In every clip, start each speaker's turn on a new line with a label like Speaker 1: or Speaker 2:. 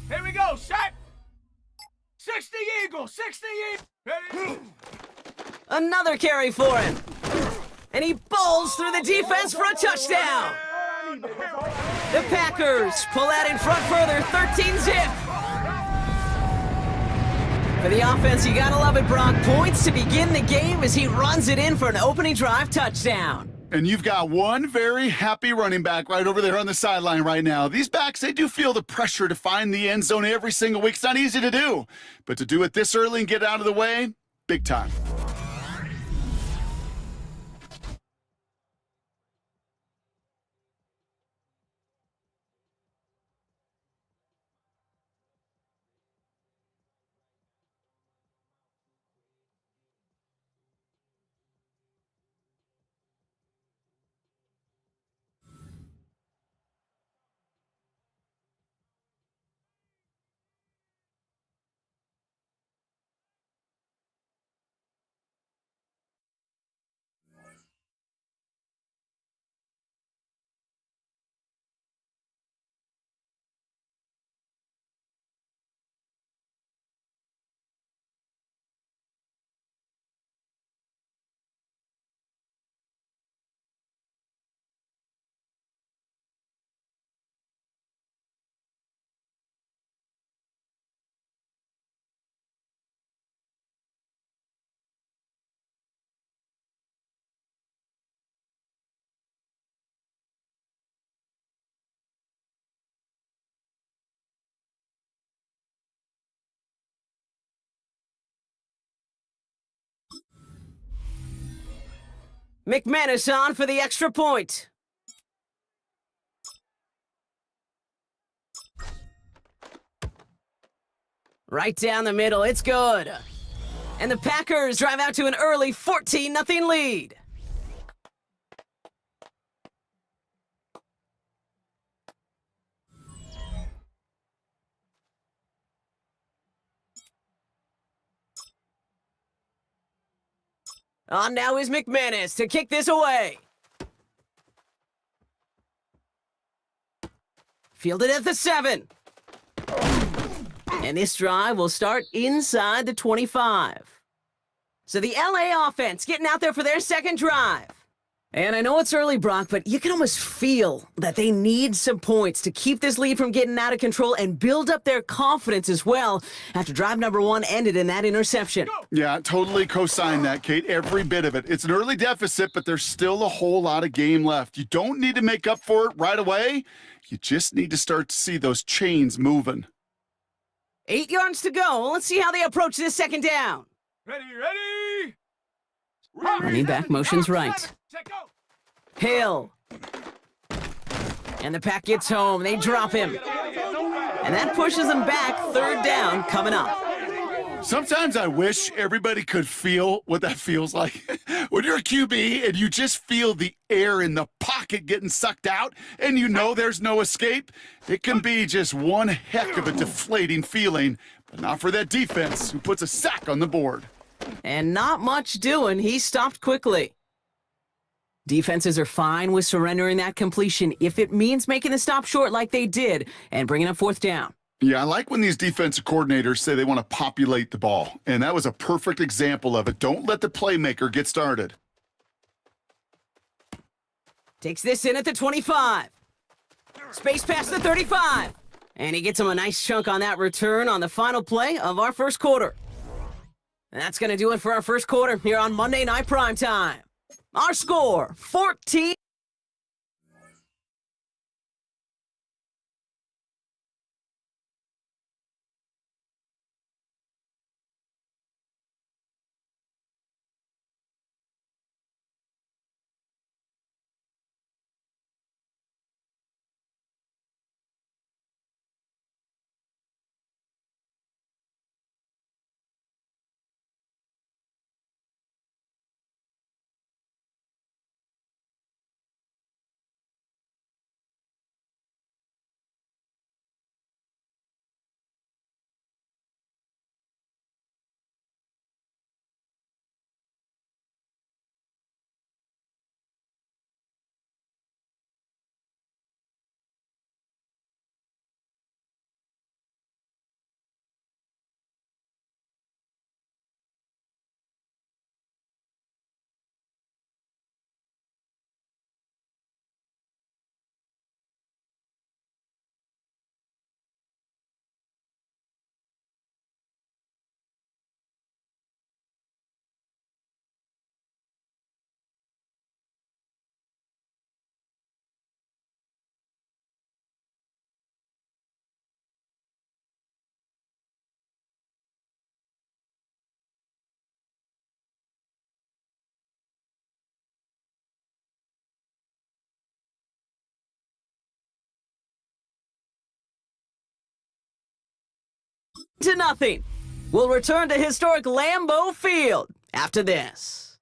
Speaker 1: Here we go, set! 60 Eagle, 60 Eagle! Ready?
Speaker 2: Another carry for him. And he bowls through the defense for a touchdown. The Packers pull out in front further, 13-zip. For the offense, you gotta love it, Brock. Points to begin the game as he runs it in for an opening drive touchdown.
Speaker 3: And you've got one very happy running back right over there on the sideline right now. These backs, they do feel the pressure to find the end zone every single week. It's not easy to do, but to do it this early and get out of the way, big time.
Speaker 2: McManus on for the extra point. Right down the middle, it's good. And the Packers drive out to an early 14-0 lead. On now is McManus to kick this away. Fielded at the 7. And this drive will start inside the 25. So the LA offense getting out there for their second drive. And I know it's early, Brock, but you can almost feel that they need some points to keep this lead from getting out of control and build up their confidence as well after drive number 1 ended in that interception.
Speaker 3: Yeah, totally co-sign that, Kate. Every bit of it. It's an early deficit, but there's still a whole lot of game left. You don't need to make up for it right away. You just need to start to see those chains moving.
Speaker 2: 8 yards to go. Let's see how they approach this second down.
Speaker 1: Ready!
Speaker 2: Running back motions right. Hill. And the pack gets home. They drop him. And that pushes them back. Third down coming up.
Speaker 3: Sometimes I wish everybody could feel what that feels like. When you're a QB and you just feel the air in the pocket getting sucked out and you know there's no escape, it can be just one heck of a deflating feeling, but not for that defense who puts a sack on the board.
Speaker 2: And not much doing. He stopped quickly. Defenses are fine with surrendering that completion if it means making the stop short like they did and bringing up fourth down.
Speaker 3: Yeah, I like when these defensive coordinators say they want to populate the ball, and that was a perfect example of it. Don't let the playmaker get started.
Speaker 2: Takes this in at the 25. Space past the 35. And he gets him a nice chunk on that return on the final play of our first quarter. And that's going to do it for our first quarter here on Monday Night Primetime. Our score, 14. 0. We'll return to historic Lambeau Field after this.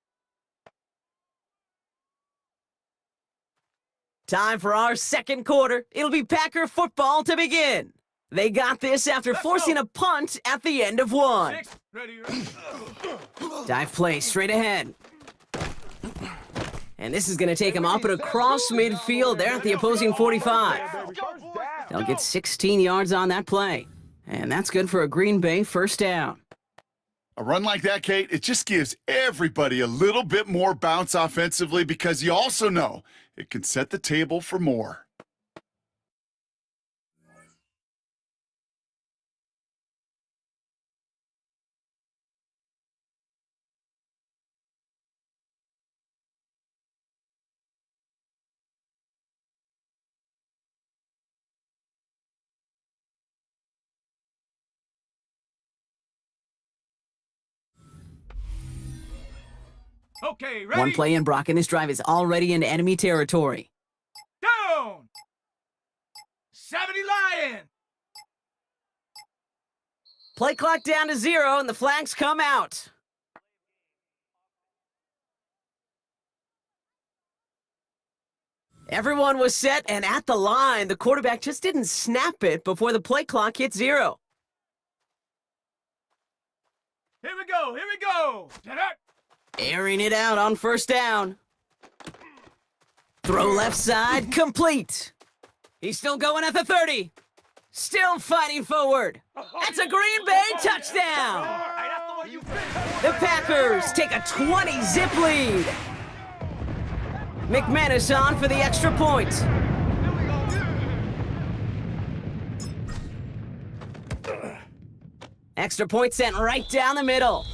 Speaker 2: Time for our second quarter. It'll be Packer football to begin. They got this after forcing a punt at the end of one.
Speaker 1: Ready.
Speaker 2: Dive play straight ahead. And this is going to take him up and across midfield there at the opposing 45. They'll get 16 yards on that play. And that's good for a Green Bay first down.
Speaker 3: A run like that, Kate, it just gives everybody a little bit more bounce offensively because you also know it can set the table for more.
Speaker 1: Okay, ready.
Speaker 2: One play in, Brock, and this drive is already into enemy territory.
Speaker 1: Down. 70 Lion.
Speaker 2: Play clock down to 0, and the flags come out. Everyone was set and at the line. The quarterback just didn't snap it before the play clock hit 0.
Speaker 1: Here we go. Here we go.
Speaker 2: Airing it out on first down. Throw left side, complete. He's still going at the 30. Still fighting forward. That's a Green Bay touchdown. The Packers take a 20-zip lead. McManus on for the extra point. Extra point sent right down the middle.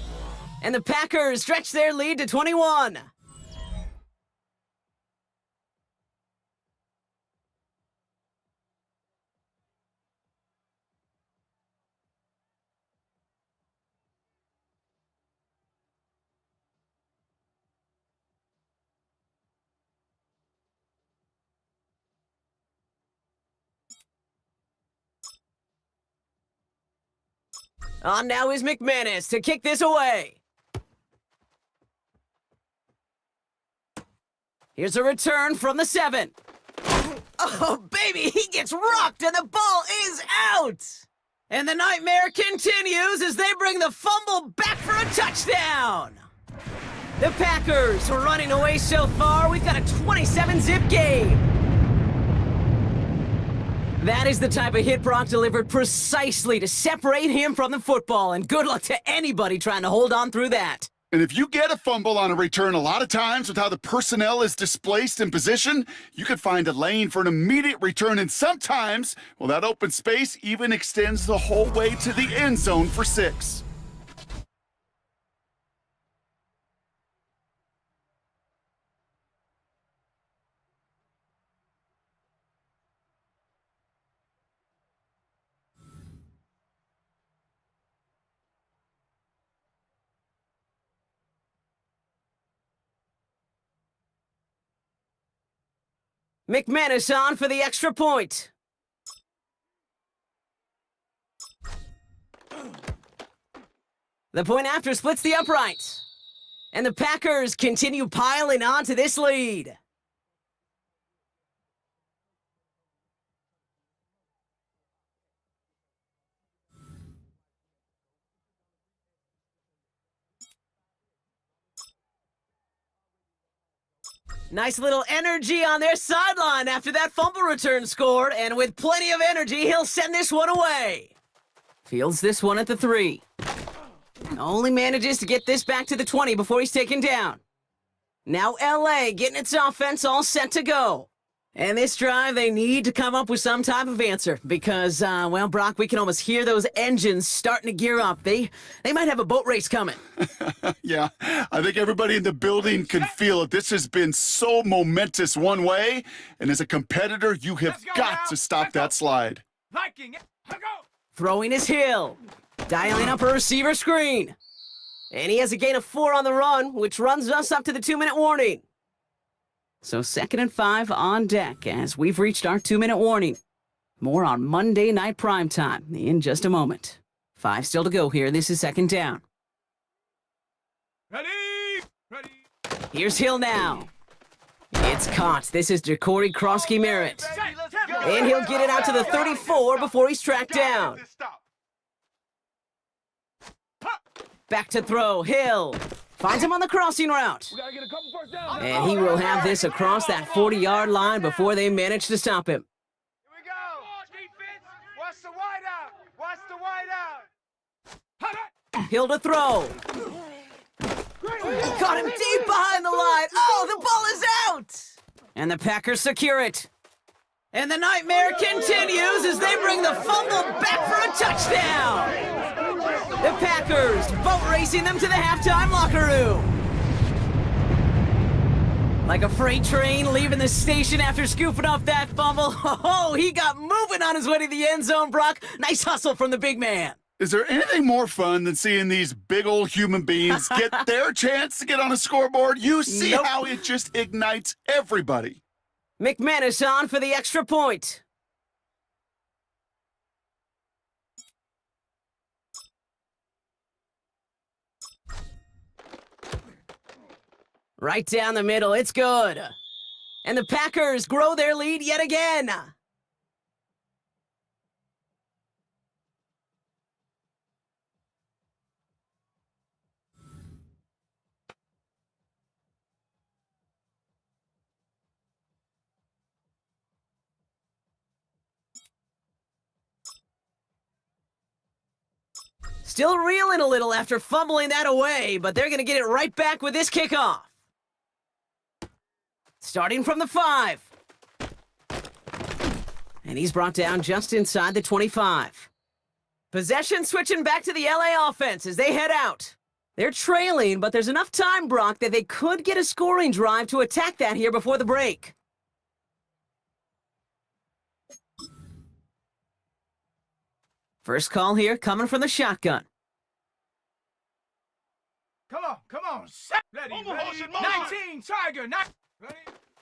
Speaker 2: And the Packers stretch their lead to 21. On now is McManus to kick this away. Here's a return from the 7. Oh, baby, he gets rocked and the ball is out. And the nightmare continues as they bring the fumble back for a touchdown. The Packers are running away so far. We've got a 27-zip game. That is the type of hit Brock delivered precisely to separate him from the football, and good luck to anybody trying to hold on through that.
Speaker 3: And if you get a fumble on a return, a lot of times with how the personnel is displaced in position, you can find a lane for an immediate return. And sometimes, well, that open space even extends the whole way to the end zone for 6.
Speaker 2: McManus on for the extra point. The point after splits the upright. And the Packers continue piling on to this lead. Nice little energy on their sideline after that fumble return scored, and with plenty of energy, he'll send this one away. Fields this one at the 3. Only manages to get this back to the 20 before he's taken down. Now LA getting its offense all set to go. And this drive, they need to come up with some type of answer because, well, Brock, we can almost hear those engines starting to gear up. They might have a boat race coming.
Speaker 3: Yeah, I think everybody in the building can feel it. This has been so momentous one way, and as a competitor, you have got to stop that slide.
Speaker 1: Viking, go.
Speaker 2: Throwing his Hill. Dialing up a receiver screen. And he has a gain of 4 on the run, which runs us up to the 2-minute warning. So 2nd and 5 on deck as we've reached our 2-minute warning. More on Monday Night Primetime in just a moment. 5 still to go here. This is second down.
Speaker 1: Ready? Ready?
Speaker 2: Here's Hill now. It's caught. This is Jacory Krosky-Merritt. And he'll get it out to the 34 before he's tracked down. Back to throw. Hill finds him on the crossing route. And he will have this across that 40-yard line before they manage to stop him.
Speaker 1: Here we go. What's the wideout? What's the wideout?
Speaker 2: Hill to throw. Got him deep behind the line. Oh, the ball is out. And the Packers secure it. And the nightmare continues as they bring the fumble back for a touchdown. The Packers boat racing them to the halftime locker room. Like a freight train leaving the station after scooping up that fumble. Oh, he got moving on his way to the end zone, Brock. Nice hustle from the big man.
Speaker 3: Is there anything more fun than seeing these big old human beings get their chance to get on a scoreboard? You see how it just ignites everybody.
Speaker 2: McManus on for the extra point. Right down the middle, it's good. And the Packers grow their lead yet again. Still reeling a little after fumbling that away, but they're going to get it right back with this kickoff. Starting from the 5. And he's brought down just inside the 25. Possession switching back to the LA offense as they head out. They're trailing, but there's enough time, Brock, that they could get a scoring drive to attack that here before the break. First call here coming from the shotgun.
Speaker 1: Come on. Set. Ready, ready. 19, Tiger. Ready?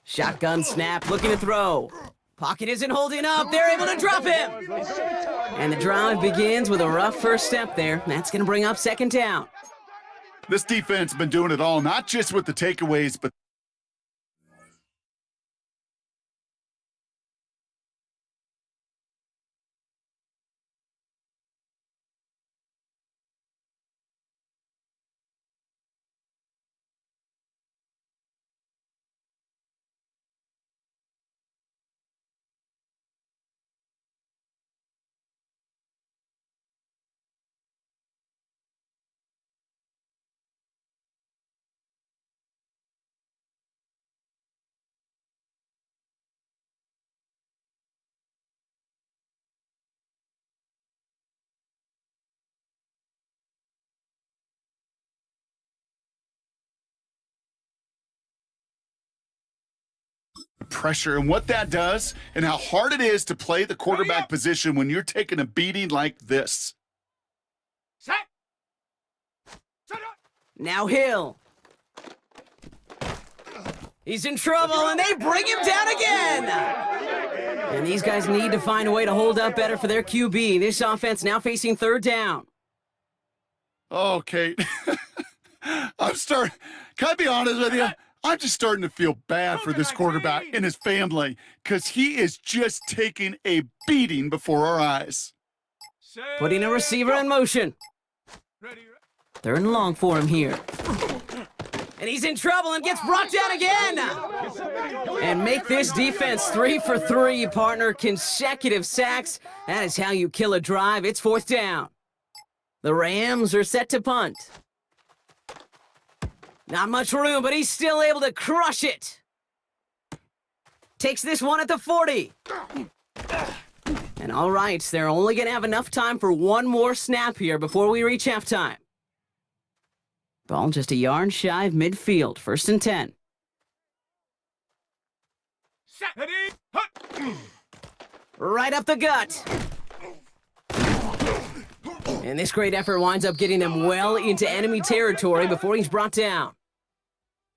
Speaker 2: Shotgun snap, looking to throw. Pocket isn't holding up. They're able to drop him. And the drive begins with a rough first step there. That's going to bring up second down.
Speaker 3: This defense has been doing it all, not just with the takeaways, but pressure and what that does and how hard it is to play the quarterback position when you're taking a beating like this.
Speaker 1: Set. Set up.
Speaker 2: Now Hill. He's in trouble, and they bring him down again. And these guys need to find a way to hold up better for their QB. This offense now facing third down.
Speaker 3: Oh, Kate. Can I be honest with you? I'm just starting to feel bad for this quarterback and his family because he is just taking a beating before our eyes.
Speaker 2: Putting a receiver in motion.
Speaker 1: Ready.
Speaker 2: Third and long for him here. And he's in trouble and gets brought down again. And make this defense 3 for 3, partner. Consecutive sacks. That is how you kill a drive. It's fourth down. The Rams are set to punt. Not much room, but he's still able to crush it. Takes this one at the 40. And all right, they're only going to have enough time for one more snap here before we reach halftime. Ball just a yard shy of midfield, 1st and 10.
Speaker 1: Set. Ready. Hut.
Speaker 2: Right up the gut. And this great effort winds up getting them well into enemy territory before he's brought down.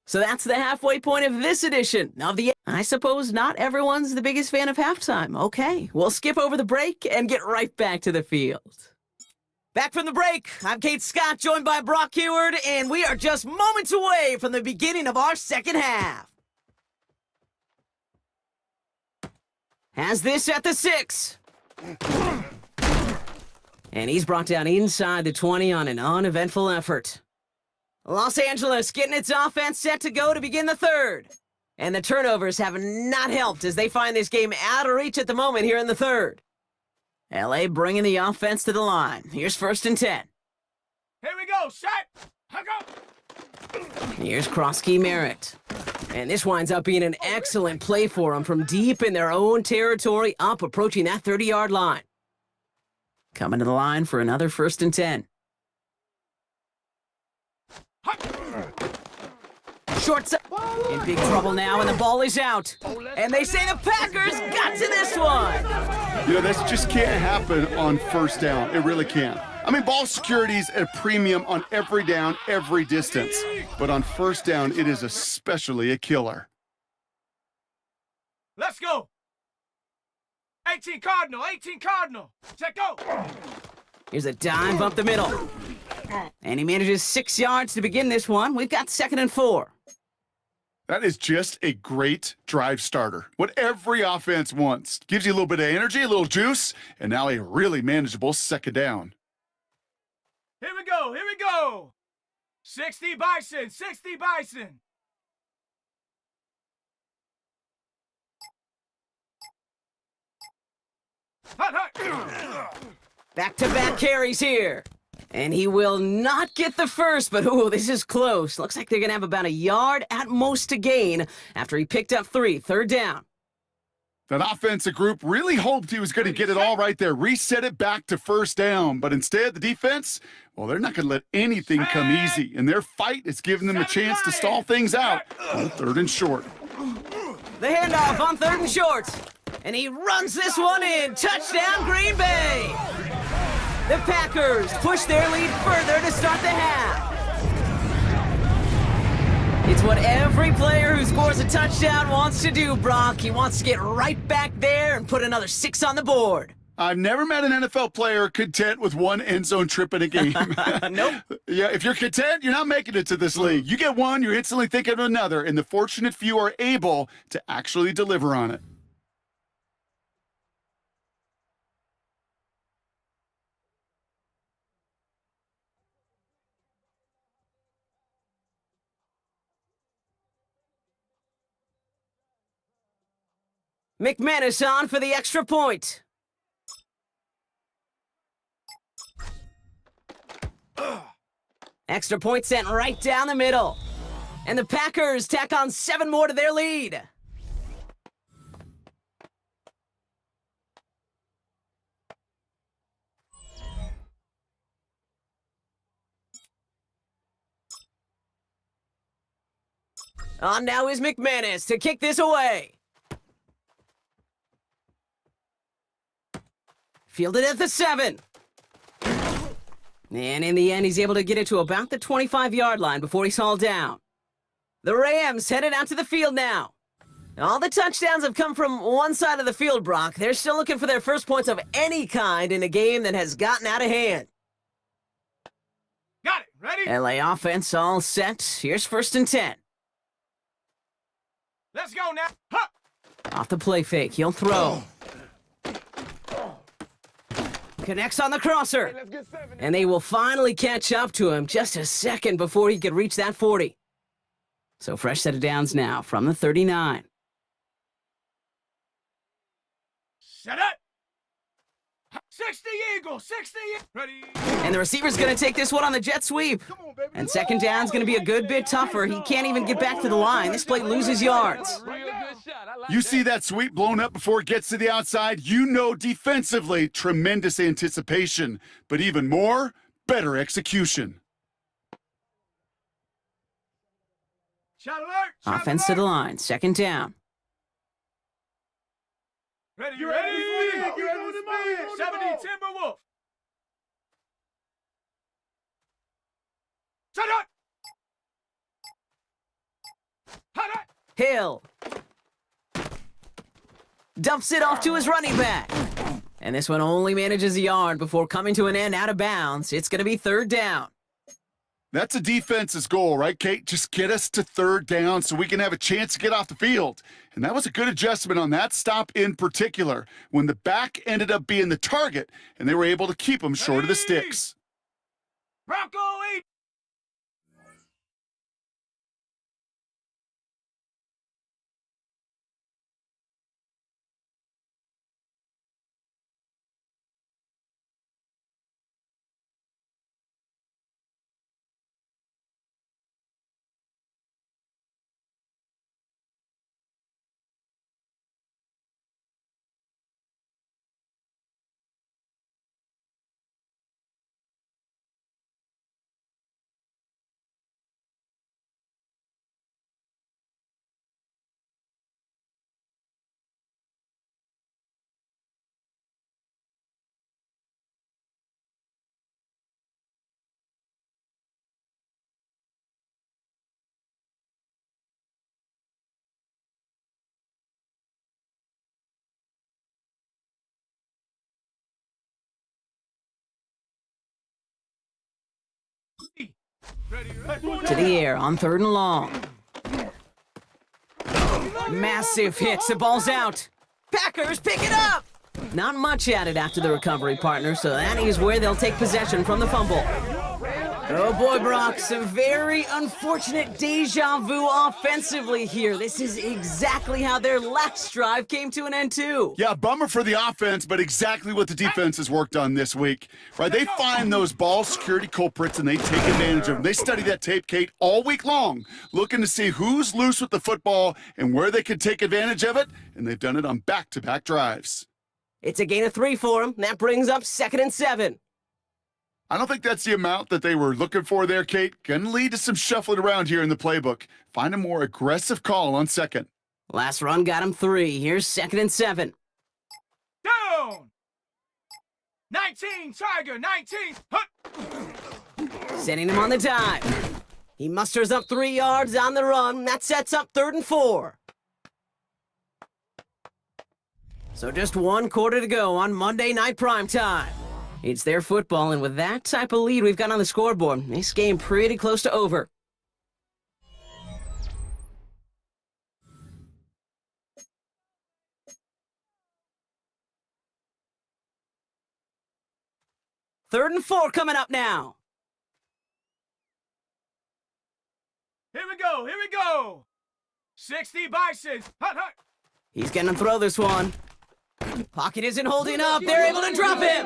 Speaker 2: So that's the halfway point of this edition of the... I suppose not everyone's the biggest fan of halftime. Okay, we'll skip over the break and get right back to the field. Back from the break, I'm Kate Scott, joined by Brock Heward, and we are just moments away from the beginning of our second half. Has this at the 6. And he's brought down inside the 20 on an uneventful effort. Los Angeles getting its offense set to go to begin the third. And the turnovers have not helped as they find this game out of reach at the moment here in the third. LA bringing the offense to the line. Here's 1st and 10.
Speaker 1: Here we go, set, hook up.
Speaker 2: Here's Krosky Merritt. And this winds up being an excellent play for them from deep in their own territory up approaching that 30-yard line. Coming to the line for another 1st and 10. Shorts up. In big trouble now, and the ball is out. And they say the Packers got to this one.
Speaker 3: You know, this just can't happen on 1st down. It really can't. I mean, ball security's at a premium on every down, every distance. But on 1st down, it is especially a killer.
Speaker 1: Let's go. 18 Cardinal, 18 Cardinal. Set go.
Speaker 2: Here's a dive up the middle. And he manages 6 yards to begin this one. We've got 2nd and 4.
Speaker 3: That is just a great drive starter. What every offense wants. Gives you a little bit of energy, a little juice, and now a really manageable 2nd down.
Speaker 1: Here we go, here we go. 60 Bison, 60 Bison. Hot, hot.
Speaker 2: Back-to-back carries here. And he will not get the first, but ooh, this is close. Looks like they're going to have about a yard at most to gain after he picked up 3, 3rd down.
Speaker 3: That offensive group really hoped he was going to get it all right there, reset it back to 1st down. But instead, the defense, well, they're not going to let anything come easy. And their fight is giving them a chance to stall things out on 3rd and short.
Speaker 2: The handoff on 3rd and short. And he runs this one in. Touchdown, Green Bay. The Packers push their lead further to start the half. It's what every player who scores a touchdown wants to do, Brock. He wants to get right back there and put another 6 on the board.
Speaker 3: I've never met an NFL player content with 1 end zone trip in a game.
Speaker 2: Nope.
Speaker 3: Yeah, if you're content, you're not making it to this league. You get one, you're instantly thinking of another, and the fortunate few are able to actually deliver on it.
Speaker 2: McManus on for the extra point. Extra point sent right down the middle. And the Packers tack on 7 more to their lead. On now is McManus to kick this away. Fielded at the 7. And in the end, he's able to get it to about the 25-yard line before he's hauled down. The Rams headed out to the field now. All the touchdowns have come from one side of the field, Brock. They're still looking for their first points of any kind in a game that has gotten out of hand.
Speaker 1: Got it, ready?
Speaker 2: LA offense all set. Here's 1st and 10.
Speaker 1: Let's go now. Huh.
Speaker 2: Off the play fake, he'll throw. Connects on the crosser. And they will finally catch up to him just a second before he could reach that 40. So fresh set of downs now from the 39.
Speaker 1: Set it. 60 Eagle, 60 ready.
Speaker 2: And the receiver's going to take this one on the jet sweep. And 2nd down's going to be a good bit tougher. He can't even get back to the line. This play loses yards.
Speaker 3: You see that sweep blown up before it gets to the outside, you know defensively, tremendous anticipation. But even more, better execution.
Speaker 1: Shot alert. Shot
Speaker 2: Offense to the line. 2nd down.
Speaker 1: Ready, you ready? 70 Timberwolf. Shut up. Hot, hot.
Speaker 2: Hill. Dumps it off to his running back. And this one only manages a yard before coming to an end out of bounds. It's going to be third down.
Speaker 3: That's a defense's goal, right, Kate? Just get us to third down so we can have a chance to get off the field. And that was a good adjustment on that stop in particular, when the back ended up being the target, and they were able to keep him short of the sticks.
Speaker 1: Bronco 8.
Speaker 2: To the air on third and long. Massive hits. The ball's out. Packers pick it up. Not much added after the recovery, partner, so that is where they'll take possession from the fumble. Oh boy, Brock, some very unfortunate deja vu offensively here. This is exactly how their last drive came to an end, too.
Speaker 3: Yeah, bummer for the offense, but exactly what the defense has worked on this week. Right? They find those ball security culprits and they take advantage of them. They study that tape, Kate, all week long, looking to see who's loose with the football and where they can take advantage of it, and they've done it on back-to-back drives.
Speaker 2: It's a gain of 3 for them. That brings up 2nd and 7.
Speaker 3: I don't think that's the amount that they were looking for there, Kate. Gonna lead to some shuffling around here in the playbook. Find a more aggressive call on second.
Speaker 2: Last run got him 3. Here's 2nd and 7.
Speaker 1: Down. 19, Tiger, 19. Hut.
Speaker 2: Setting him on the dive. He musters up 3 yards on the run. That sets up 3rd and 4. So just 1 quarter to go on Monday Night Primetime. It's their football, and with that type of lead we've got on the scoreboard, this game pretty close to over. Third and 4 coming up now.
Speaker 1: Here we go, here we go. 60 Bisons. Hut, hut.
Speaker 2: He's gonna throw this one. Pocket isn't holding up. They're able to drop him.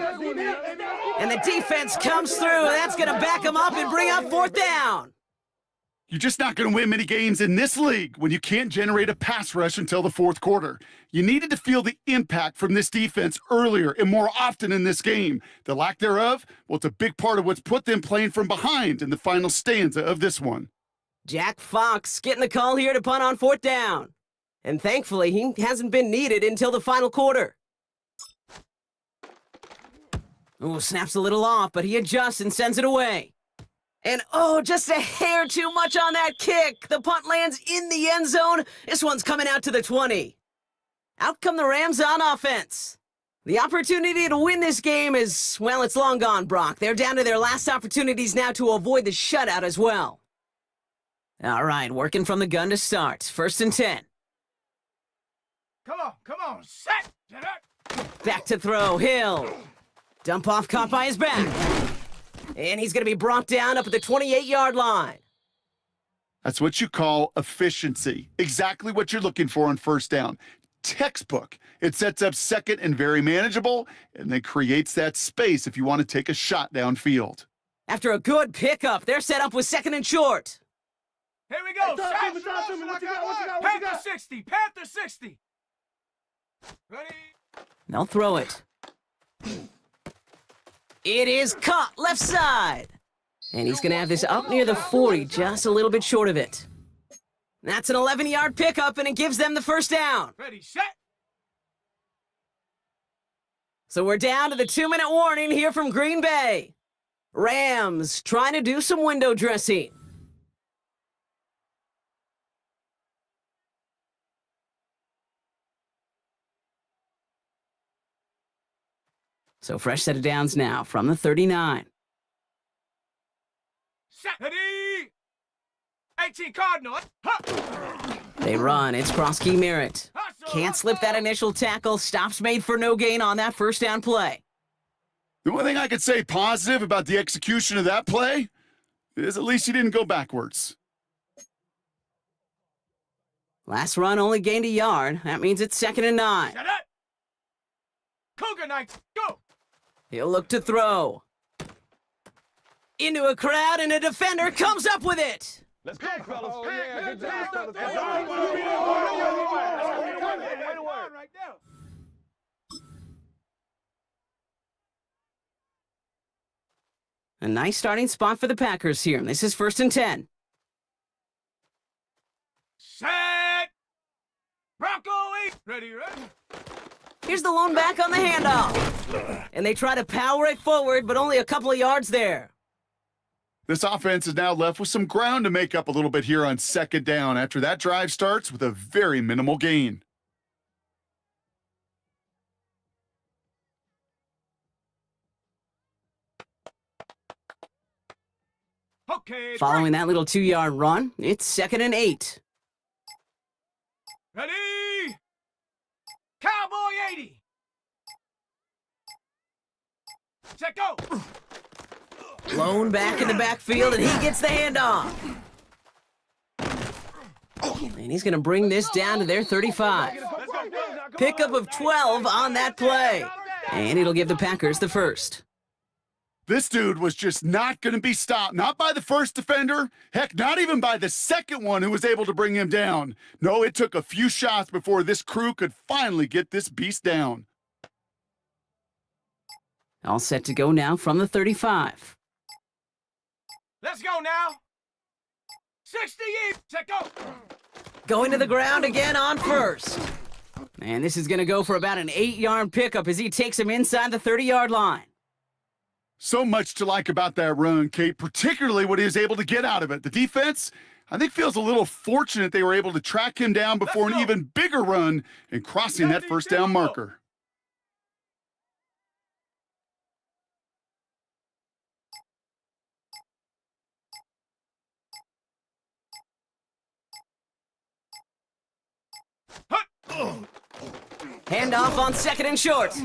Speaker 2: And the defense comes through. That's going to back him up and bring up 4th down.
Speaker 3: You're just not going to win many games in this league when you can't generate a pass rush until the 4th quarter. You needed to feel the impact from this defense earlier and more often in this game. The lack thereof, well, it's a big part of what's put them playing from behind in the final stanza of this one.
Speaker 2: Jack Fox getting the call here to punt on 4th down. And thankfully, he hasn't been needed until the final quarter. Oh, snaps a little off, but he adjusts and sends it away. And oh, just a hair too much on that kick. The punt lands in the end zone. This one's coming out to the 20. Out come the Rams on offense. The opportunity to win this game is, well, it's long gone, Brock. They're down to their last opportunities now to avoid the shutout as well. All right, working from the gun to start. 1st and 10.
Speaker 1: Come on, set.
Speaker 2: Back to throw, Hill. Dump off caught by his back. And he's going to be brought down up at the 28-yard line.
Speaker 3: That's what you call efficiency. Exactly what you're looking for on 1st down. Textbook. It sets up second and very manageable, and then creates that space if you want to take a shot downfield.
Speaker 2: After a good pickup, they're set up with 2nd and short.
Speaker 1: Here we go. Panther 60. Panther 60. Ready?
Speaker 2: They'll throw it. It is caught left side. And he's going to have this up near the 40, just a little bit short of it. That's an 11-yard pickup, and it gives them the 1st down.
Speaker 1: Ready, set.
Speaker 2: So we're down to the 2-minute warning here from Green Bay. Rams trying to do some window dressing. So fresh set of downs now from the 39.
Speaker 1: Ready? 18 Cardinal. Huh.
Speaker 2: They run. It's cross-key Merritt. Can't slip that initial tackle. Stops made for no gain on that first down play.
Speaker 3: The only thing I could say positive about the execution of that play is at least he didn't go backwards.
Speaker 2: Last run only gained a yard. That means it's 2nd and 9.
Speaker 1: Set it. Cougar Knights, go.
Speaker 2: He'll look to throw. Into a crowd, and a defender comes up with it.
Speaker 4: Let's go, fellas. Oh, yeah, good job, fellas.
Speaker 1: Right now.
Speaker 2: A nice starting spot for the Packers here. This is 1st and 10.
Speaker 1: Set. Bronco 8. Ready.
Speaker 2: Here's the lone back on the handoff. And they try to power it forward, but only a couple of yards there.
Speaker 3: This offense is now left with some ground to make up a little bit here on 2nd down after that drive starts with a very minimal gain.
Speaker 1: Okay.
Speaker 2: Following that little 2-yard run, it's 2nd and 8.
Speaker 1: Ready. Cowboy 80. Set go.
Speaker 2: Lone back in the backfield, and he gets the handoff. And he's going to bring this down to their 35. Pickup of 12 on that play. And it'll give the Packers the first.
Speaker 3: This dude was just not going to be stopped. Not by the first defender. Heck, not even by the second one who was able to bring him down. No, it took a few shots before this crew could finally get this beast down.
Speaker 2: All set to go now from the 35.
Speaker 1: Let's go now. 68. Set go.
Speaker 2: Going to the ground again on first. And this is going to go for about an 8-yard pickup as he takes him inside the 30-yard line.
Speaker 3: So much to like about that run, Kate, particularly what he was able to get out of it. The defense, I think, feels a little fortunate they were able to track him down before an even bigger run and crossing that first down marker.
Speaker 2: Handoff on 2nd and short.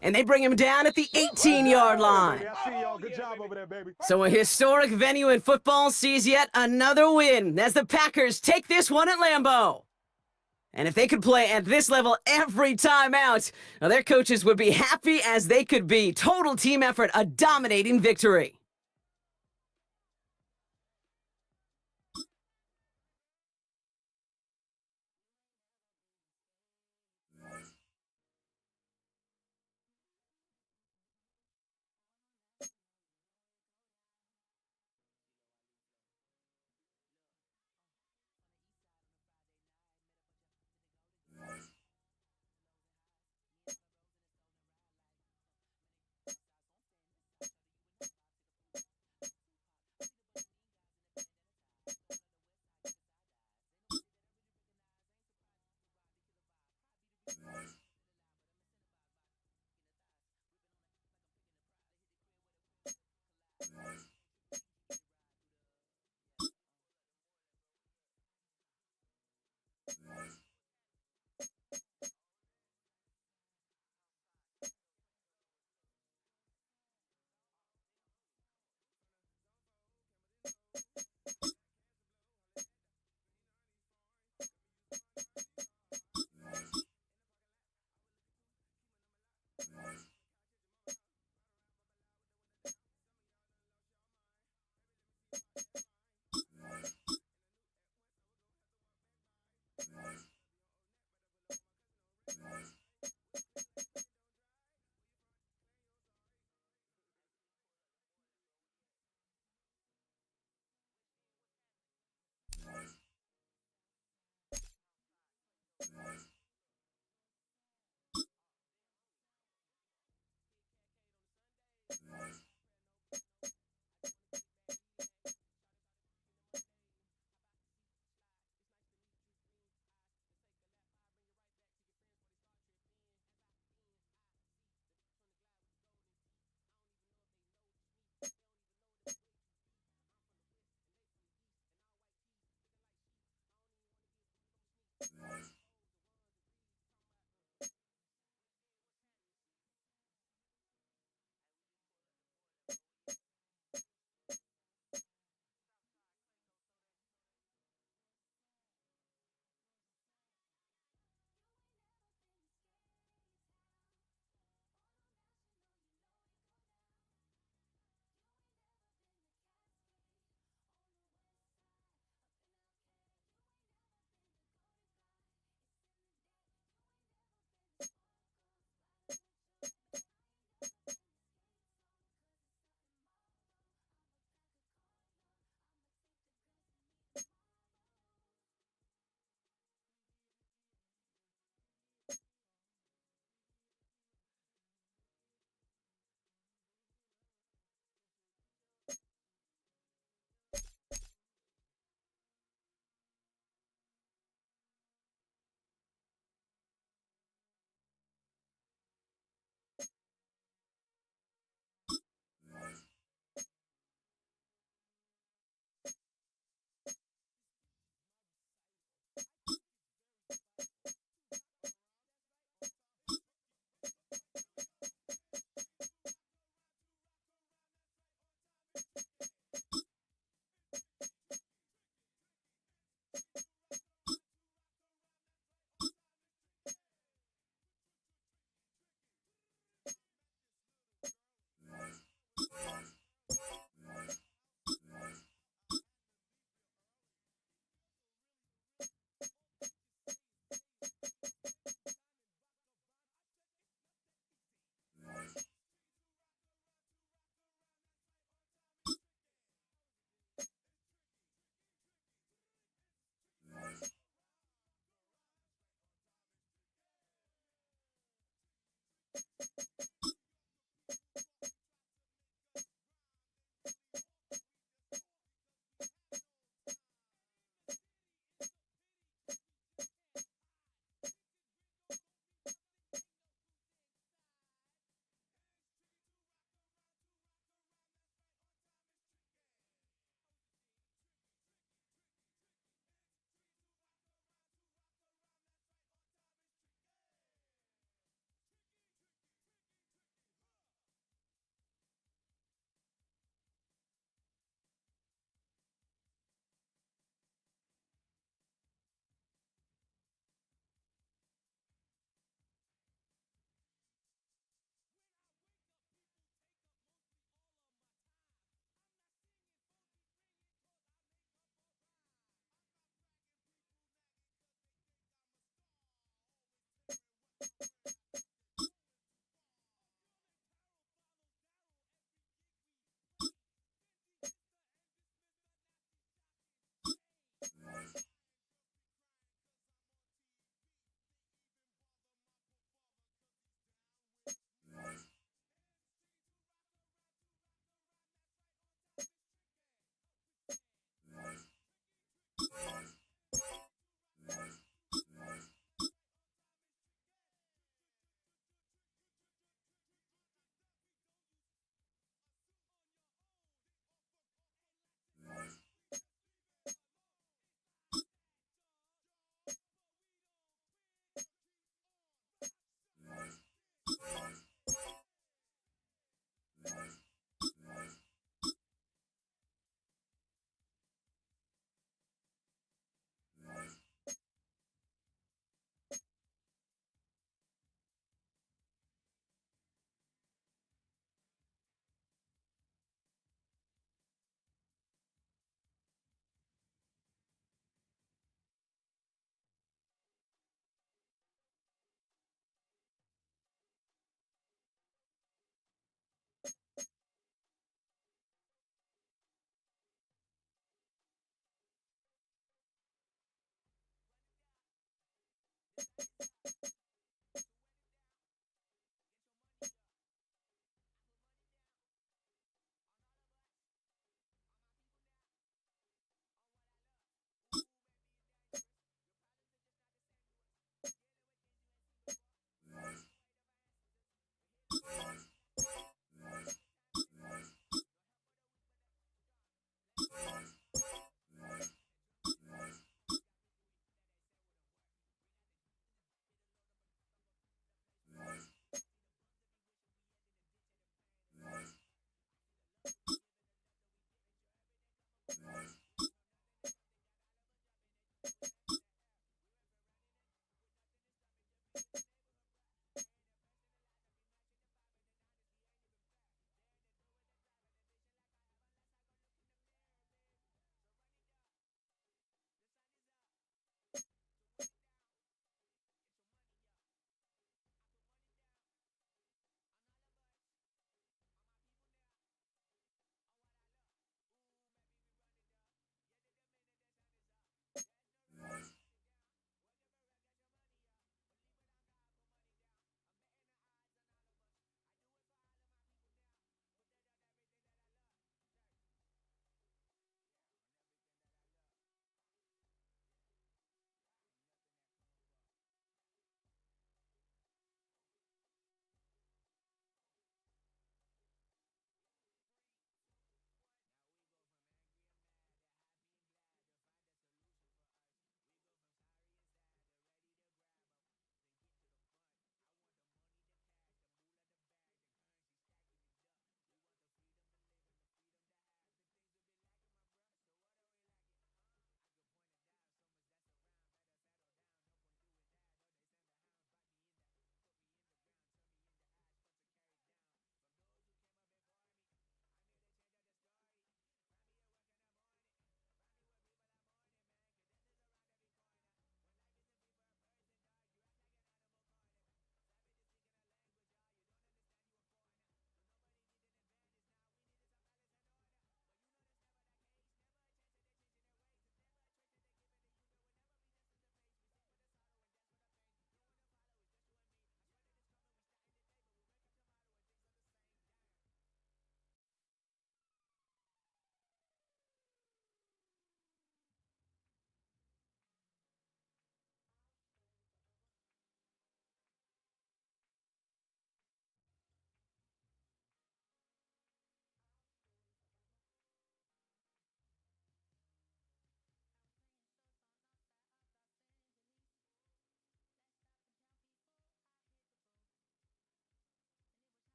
Speaker 2: And they bring him down at the 18-yard line.
Speaker 4: I see y'all. Good job over there, baby.
Speaker 2: So a historic venue in football sees yet another win as the Packers take this one at Lambeau. And if they could play at this level every time out, their coaches would be happy as they could be. Total team effort, a dominating victory.